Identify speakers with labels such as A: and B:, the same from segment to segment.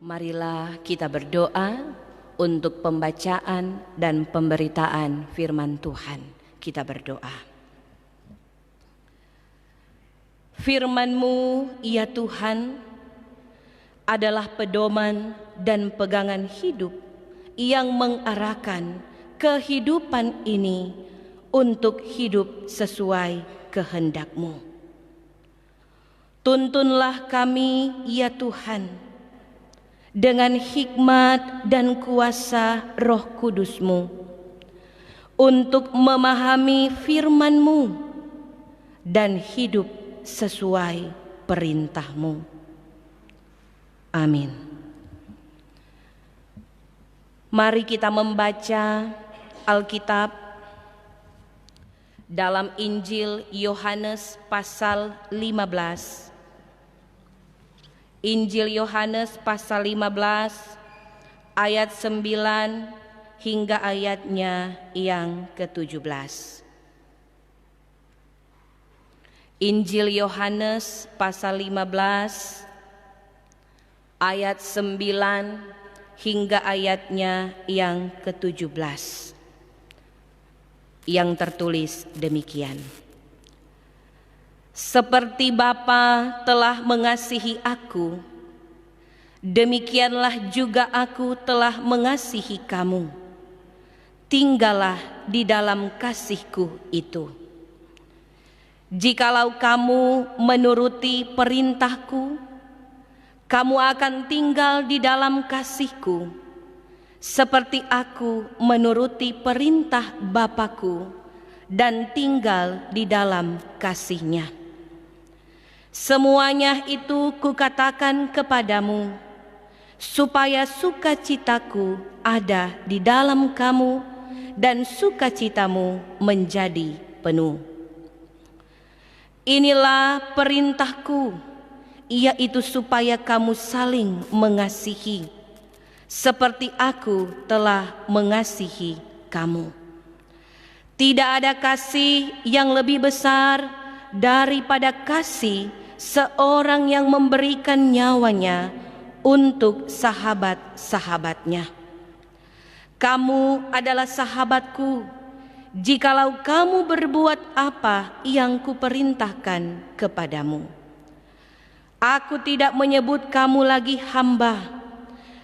A: Marilah kita berdoa untuk pembacaan dan pemberitaan firman Tuhan. Kita berdoa. Firman-Mu, ya Tuhan, adalah pedoman dan pegangan hidup yang mengarahkan kehidupan ini untuk hidup sesuai kehendak-Mu. Tuntunlah kami, ya Tuhan, dengan hikmat dan kuasa Roh Kudus-Mu untuk memahami firman-Mu dan hidup sesuai perintah-Mu. Amin. Mari kita membaca Alkitab dalam Injil Yohanes pasal 15. Injil Yohanes pasal 15 ayat 9 hingga ayatnya yang ke-17. Injil Yohanes pasal 15 ayat 9 hingga ayatnya yang ke-17. Yang tertulis demikian. Seperti Bapa telah mengasihi aku, demikianlah juga aku telah mengasihi kamu. Tinggallah di dalam kasih-Ku itu. Jikalau kamu menuruti perintah-Ku, kamu akan tinggal di dalam kasih-Ku, seperti aku menuruti perintah Bapa-Ku dan tinggal di dalam kasih-Nya. Semuanya itu kukatakan kepadamu, supaya sukacitaku ada di dalam kamu dan sukacitamu menjadi penuh. Inilah perintahku, yaitu supaya kamu saling mengasihi, seperti aku telah mengasihi kamu. Tidak ada kasih yang lebih besar daripada kasih seorang yang memberikan nyawanya untuk sahabat-sahabatnya. Kamu adalah sahabatku, jikalau kamu berbuat apa yang kuperintahkan kepadamu. Aku tidak menyebut kamu lagi hamba,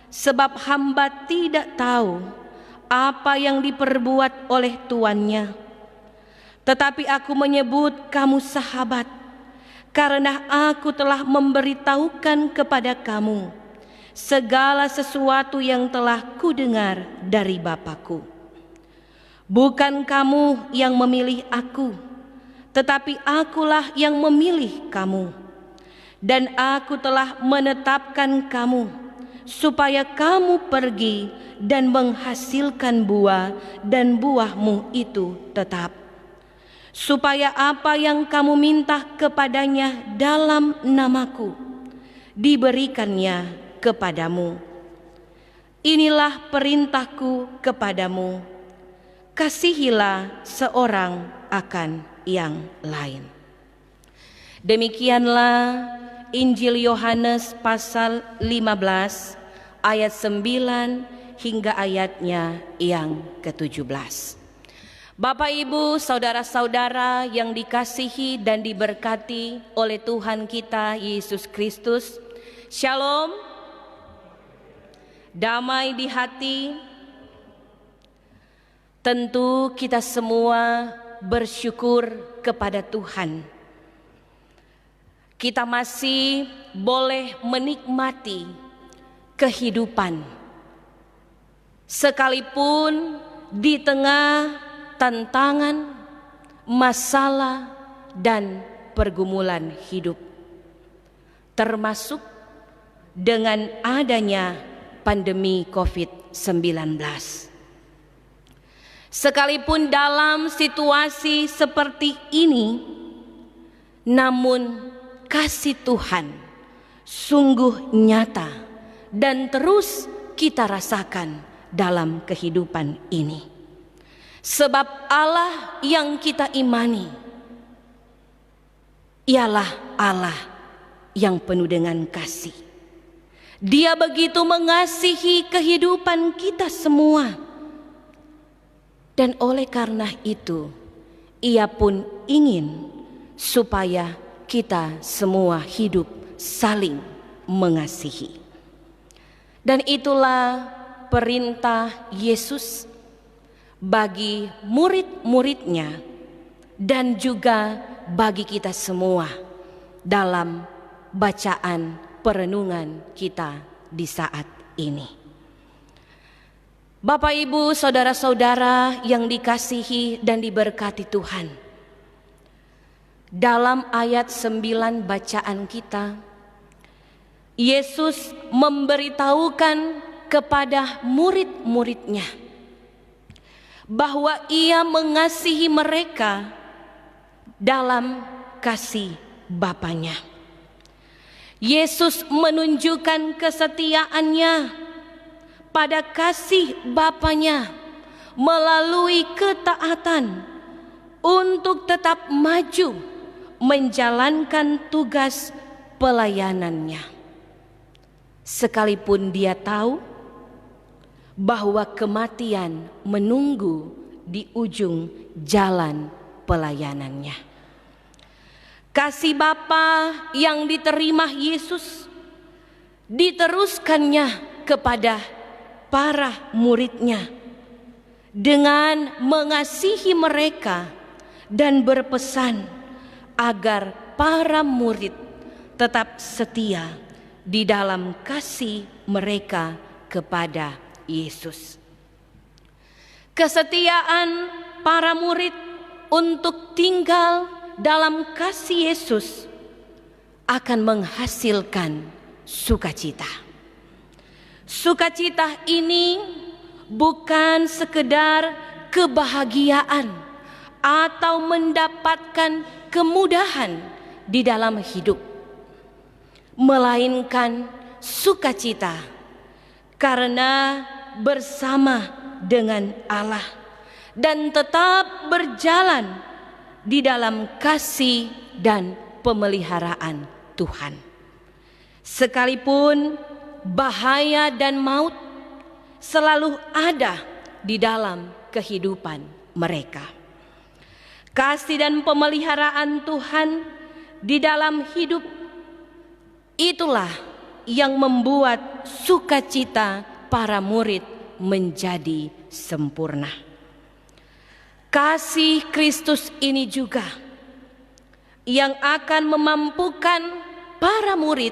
A: sebab hamba tidak tahu apa yang diperbuat oleh tuannya. Tetapi aku menyebut kamu sahabat, karena aku telah memberitahukan kepada kamu segala sesuatu yang telah kudengar dari Bapa-Ku. Bukan kamu yang memilih aku, tetapi akulah yang memilih kamu. Dan aku telah menetapkan kamu, supaya kamu pergi dan menghasilkan buah, dan buahmu itu tetap. Supaya apa yang kamu minta kepadanya dalam namaku, diberikannya kepadamu. Inilah perintahku kepadamu, kasihilah seorang akan yang lain. Demikianlah Injil Yohanes pasal 15 ayat 9 hingga ayatnya yang ke-17. Bapak, Ibu, saudara-saudara yang dikasihi dan diberkati oleh Tuhan kita Yesus Kristus, Shalom, damai di hati. Tentu kita semua bersyukur kepada Tuhan. Kita masih boleh menikmati kehidupan, sekalipun di tengah tantangan, masalah, dan pergumulan hidup, termasuk dengan adanya pandemi COVID-19. Sekalipun dalam situasi seperti ini, namun kasih Tuhan sungguh nyata dan terus kita rasakan dalam kehidupan ini. Sebab Allah yang kita imani ialah Allah yang penuh dengan kasih. Dia begitu mengasihi kehidupan kita semua. Dan oleh karena itu, Ia pun ingin supaya kita semua hidup saling mengasihi. Dan itulah perintah Yesus bagi murid-muridnya dan juga bagi kita semua dalam bacaan perenungan kita di saat ini. Bapak, Ibu, saudara-saudara yang dikasihi dan diberkati Tuhan, dalam ayat 9 bacaan kita, Yesus memberitahukan kepada murid-muridnya bahwa Ia mengasihi mereka dalam kasih Bapanya. Yesus menunjukkan kesetiaannya pada kasih Bapanya melalui ketaatan untuk tetap maju menjalankan tugas pelayanannya. Sekalipun Dia tahu bahwa kematian menunggu di ujung jalan pelayanannya. Kasih Bapa yang diterima Yesus diteruskannya kepada para muridnya dengan mengasihi mereka dan berpesan agar para murid tetap setia di dalam kasih mereka kepada Yesus. Kesetiaan para murid untuk tinggal dalam kasih Yesus akan menghasilkan sukacita. Sukacita ini bukan sekedar kebahagiaan atau mendapatkan kemudahan di dalam hidup, melainkan sukacita karena bersama dengan Allah dan tetap berjalan di dalam kasih dan pemeliharaan Tuhan. Sekalipun bahaya dan maut selalu ada di dalam kehidupan mereka, kasih dan pemeliharaan Tuhan di dalam hidup itulah yang membuat sukacita para murid menjadi sempurna. Kasih Kristus ini juga yang akan memampukan para murid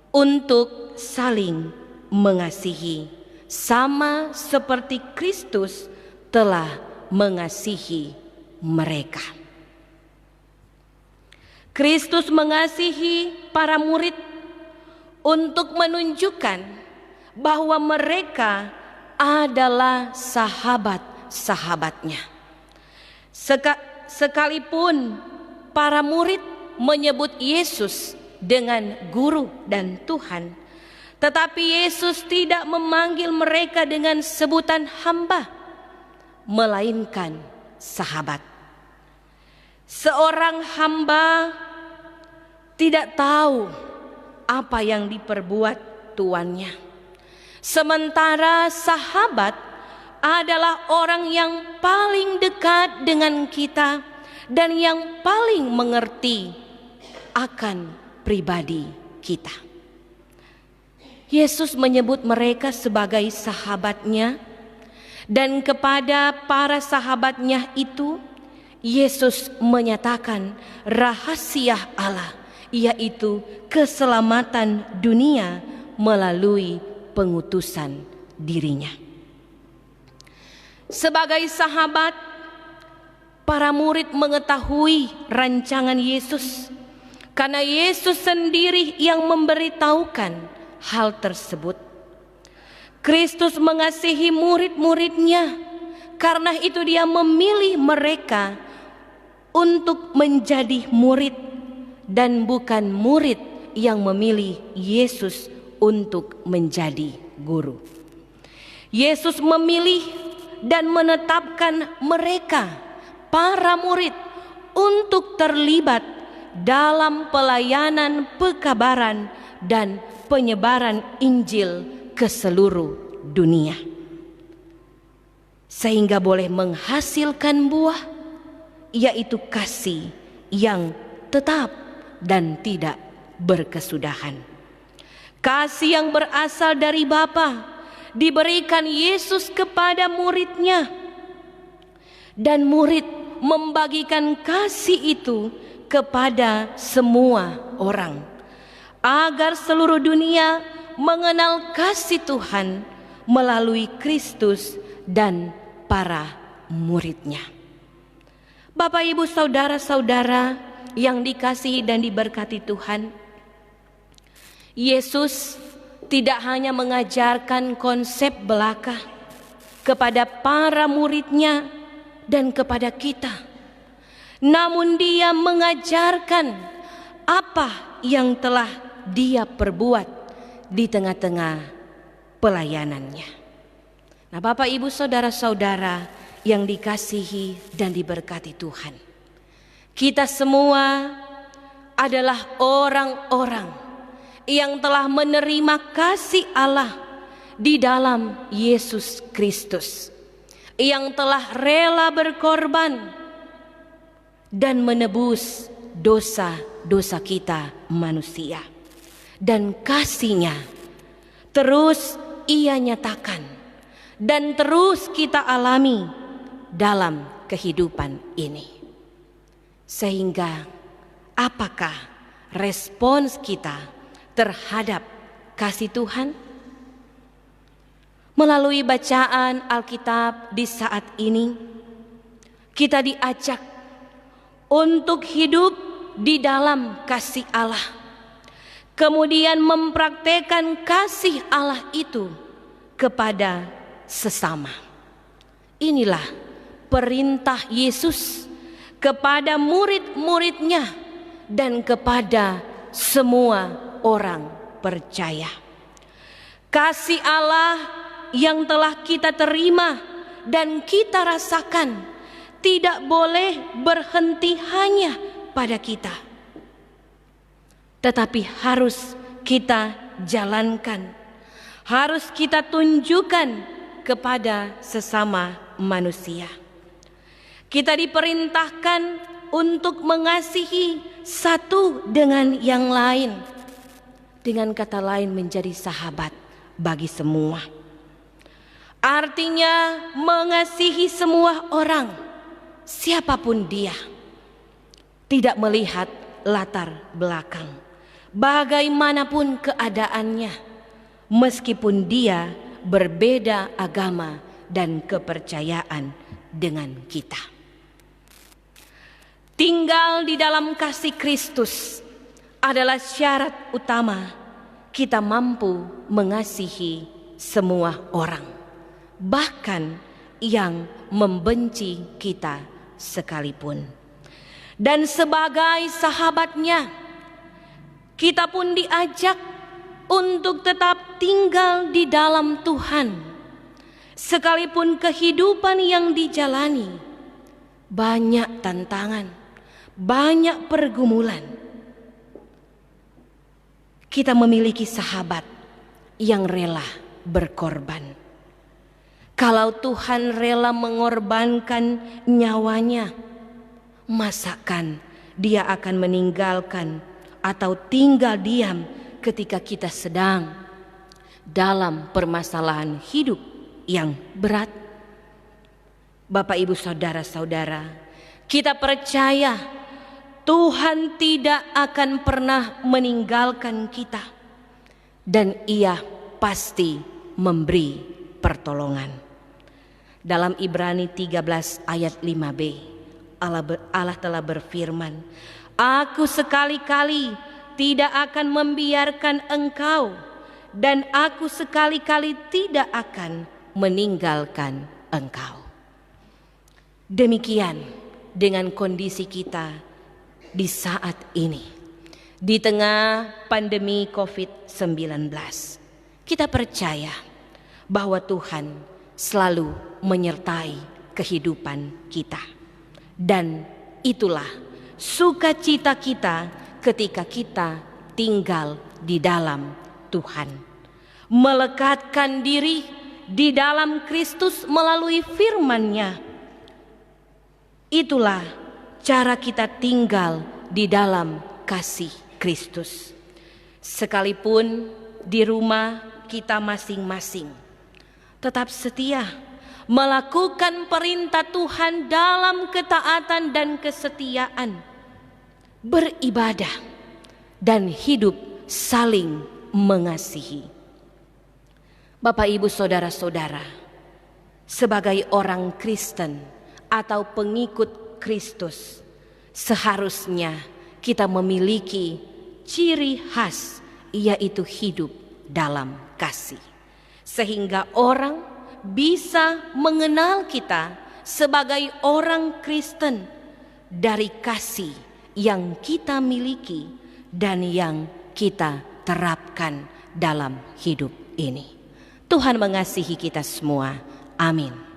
A: untuk saling mengasihi sama seperti Kristus telah mengasihi mereka. Kristus mengasihi para murid untuk menunjukkan bahwa mereka adalah sahabat-sahabatnya. Sekalipun para murid menyebut Yesus dengan guru dan Tuhan, tetapi Yesus tidak memanggil mereka dengan sebutan hamba, melainkan sahabat. Seorang hamba tidak tahu apa yang diperbuat tuannya, sementara sahabat adalah orang yang paling dekat dengan kita dan yang paling mengerti akan pribadi kita. Yesus menyebut mereka sebagai sahabatnya, dan kepada para sahabatnya itu Yesus menyatakan rahasia Allah, yaitu keselamatan dunia melalui pengutusan dirinya. Sebagai sahabat, para murid mengetahui rancangan Yesus karena Yesus sendiri yang memberitahukan hal tersebut. Kristus mengasihi murid-muridnya, karena itu Dia memilih mereka untuk menjadi murid dan bukan murid yang memilih Yesus untuk menjadi guru. Yesus memilih dan menetapkan mereka, para murid, untuk terlibat dalam pelayanan pekabaran dan penyebaran Injil ke seluruh dunia, sehingga boleh menghasilkan buah, yaitu kasih yang tetap dan tidak berkesudahan. Kasih yang berasal dari Bapa diberikan Yesus kepada muridnya, dan murid membagikan kasih itu kepada semua orang, agar seluruh dunia mengenal kasih Tuhan melalui Kristus dan para muridnya. Bapak, Ibu, saudara-saudara yang dikasihi dan diberkati Tuhan, Yesus tidak hanya mengajarkan konsep belaka kepada para muridnya dan kepada kita, namun Dia mengajarkan apa yang telah Dia perbuat di tengah-tengah pelayanannya. Nah, Bapak, Ibu, saudara-saudara yang dikasihi dan diberkati Tuhan, kita semua adalah orang-orang yang telah menerima kasih Allah di dalam Yesus Kristus, yang telah rela berkorban dan menebus dosa-dosa kita manusia. Dan kasih-Nya terus Ia nyatakan dan terus kita alami dalam kehidupan ini. Sehingga apakah respons kita terhadap kasih Tuhan? Melalui bacaan Alkitab di saat ini, kita diajak untuk hidup di dalam kasih Allah, kemudian mempraktekkan kasih Allah itu kepada sesama. Inilah perintah Yesus kepada murid-muridnya dan kepada semua orang percaya. Kasih Allah yang telah kita terima dan kita rasakan tidak boleh berhenti hanya pada kita, tetapi harus kita jalankan, harus kita tunjukkan kepada sesama manusia. Kita diperintahkan untuk mengasihi satu dengan yang lain, dengan kata lain menjadi sahabat bagi semua. Artinya mengasihi semua orang, siapapun dia, tidak melihat latar belakang, bagaimanapun keadaannya, meskipun dia berbeda agama dan kepercayaan dengan kita. Tinggal di dalam kasih Kristus adalah syarat utama kita mampu mengasihi semua orang, bahkan yang membenci kita sekalipun. Dan sebagai sahabatnya, kita pun diajak untuk tetap tinggal di dalam Tuhan, sekalipun kehidupan yang dijalani banyak tantangan, banyak pergumulan. Kita memiliki sahabat yang rela berkorban. Kalau Tuhan rela mengorbankan nyawanya, masakan Dia akan meninggalkan atau tinggal diam ketika kita sedang dalam permasalahan hidup yang berat? Bapak, Ibu, saudara-saudara, kita percaya Tuhan tidak akan pernah meninggalkan kita, dan Ia pasti memberi pertolongan. Dalam Ibrani 13 ayat 5b, Allah telah berfirman, "Aku sekali-kali tidak akan membiarkan engkau, dan aku sekali-kali tidak akan meninggalkan engkau." Demikian dengan kondisi kita di saat ini, di tengah pandemi COVID-19. Kita percaya bahwa Tuhan selalu menyertai kehidupan kita. Dan itulah sukacita kita ketika kita tinggal di dalam Tuhan, melekatkan diri di dalam Kristus melalui firman-Nya. Itulah cara kita tinggal di dalam kasih Kristus. Sekalipun di rumah kita masing-masing tetap setia melakukan perintah Tuhan dalam ketaatan dan kesetiaan, beribadah dan hidup saling mengasihi. Bapak, Ibu, saudara-saudara, sebagai orang Kristen atau pengikut Kristus, seharusnya kita memiliki ciri khas, yaitu hidup dalam kasih, sehingga orang bisa mengenal kita sebagai orang Kristen dari kasih yang kita miliki dan yang kita terapkan dalam hidup ini. Tuhan mengasihi kita semua. Amin.